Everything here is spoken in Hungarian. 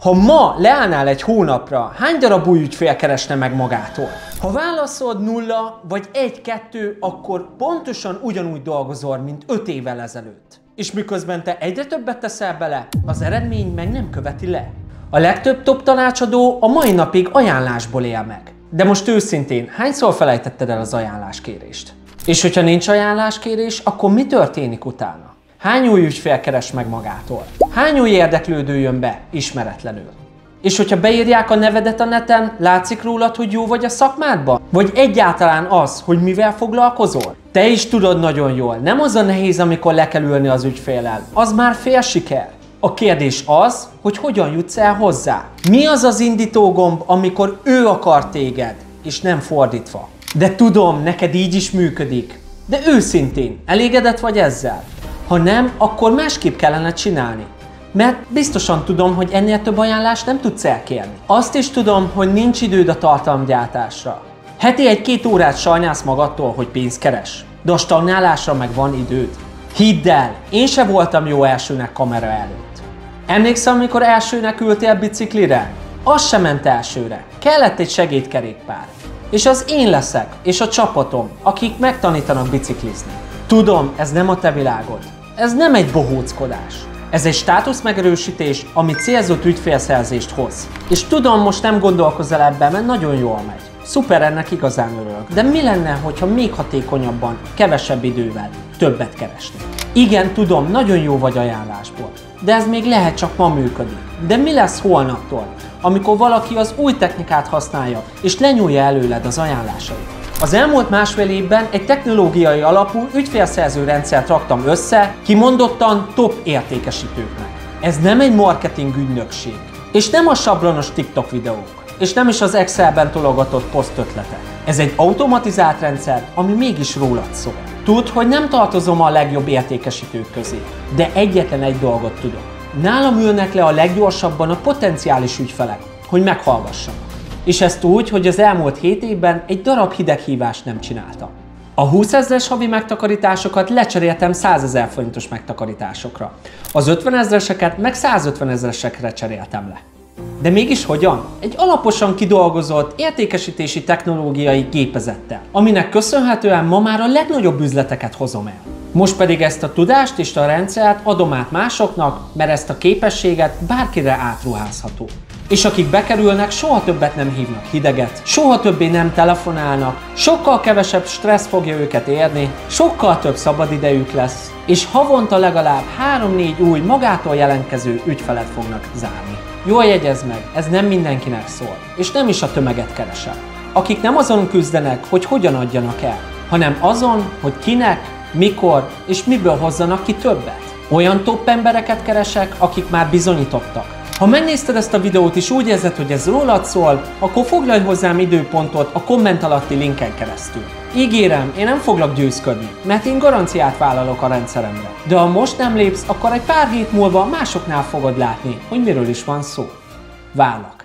Ha ma leállnál egy hónapra, hány darab új ügyfél keresne meg magától? Ha válaszolod 0 vagy 1-2, akkor pontosan ugyanúgy dolgozol, mint 5 évvel ezelőtt. És miközben te egyre többet teszel bele, az eredmény meg nem követi le. A legtöbb top tanácsadó a mai napig ajánlásból él meg. De most őszintén, hányszor felejtetted el az ajánláskérést? És hogyha nincs ajánláskérés, akkor mi történik utána? Hány új ügyfél keres meg magától? Hány új érdeklődő jön be ismeretlenül? És hogyha beírják a nevedet a neten, látszik rólad, hogy jó vagy a szakmádban? Vagy egyáltalán az, hogy mivel foglalkozol? Te is tudod nagyon jól, nem az a nehéz, amikor le kell ülni az ügyféllel, az már fél siker. A kérdés az, hogy hogyan jutsz el hozzá. Mi az az indító gomb, amikor ő akar téged, és nem fordítva? De tudom, neked így is működik. De őszintén, elégedett vagy ezzel? Ha nem, akkor másképp kellene csinálni. Mert biztosan tudom, hogy ennél több ajánlást nem tudsz elkérni. Azt is tudom, hogy nincs időd a tartalomgyártásra. Heti 1-2 órát sajnálsz magadtól, hogy pénzt keres. De a stagnálásra meg van időd. Hidd el, én se voltam jó elsőnek kamera előtt. Emlékszel, amikor elsőnek ültél biciklire? Az sem ment elsőre. Kellett egy segédkerékpár. És az én leszek, és a csapatom, akik megtanítanak biciklizni. Tudom, ez nem a te világod. Ez nem egy bohóckodás. Ez egy státuszmegerősítés, ami célzott ügyfélszerzést hoz. És tudom, most nem gondolkozol ebben, mert nagyon jól megy. Szuper, ennek igazán örülök. De mi lenne, hogyha még hatékonyabban, kevesebb idővel többet keresnék? Igen, tudom, nagyon jó vagy ajánlásból. De ez még lehet csak ma működik. De mi lesz holnaptól, amikor valaki az új technikát használja, és lenyúlja előled az ajánlásait? Az elmúlt másfél évben egy technológiai alapú ügyfélszerző rendszert raktam össze, kimondottan top értékesítőknek. Ez nem egy marketing ügynökség, és nem a sablonos TikTok videók, és nem is az Excelben tologatott posztötletek. Ez egy automatizált rendszer, ami mégis rólad szól. Tudd, hogy nem tartozom a legjobb értékesítők közé, de egyetlen egy dolgot tudok. Nálam ülnek le a leggyorsabban a potenciális ügyfelek, hogy meghallgassanak. És ezt úgy, hogy az elmúlt 7 évben egy darab hideghívást nem csináltam. A 20 000-es havi megtakarításokat lecseréltem 100 000 forintos megtakarításokra. Az 50 000-eseket meg 150 000-esekre cseréltem le. De mégis hogyan? Egy alaposan kidolgozott értékesítési technológiai gépezettel, aminek köszönhetően ma már a legnagyobb üzleteket hozom el. Most pedig ezt a tudást és a rendszert adom át másoknak, mert ezt a képességet bárkire átruházható. És akik bekerülnek, soha többet nem hívnak hideget, soha többé nem telefonálnak, sokkal kevesebb stressz fogja őket érni, sokkal több szabadidejük lesz, és havonta legalább 3-4 új magától jelentkező ügyfelet fognak zárni. Jól jegyezd meg, ez nem mindenkinek szól, és nem is a tömeget keresem. Akik nem azon küzdenek, hogy hogyan adjanak el, hanem azon, hogy kinek, mikor és miből hozzanak ki többet. Olyan top embereket keresek, akik már bizonyítottak. Ha megnézted ezt a videót és úgy érzed, hogy ez rólad szól, akkor foglalj hozzám időpontot a komment alatti linken keresztül. Ígérem, én nem foglak győzködni, mert én garanciát vállalok a rendszeremre. De ha most nem lépsz, akkor egy pár hét múlva másoknál fogod látni, hogy miről is van szó. Várlak.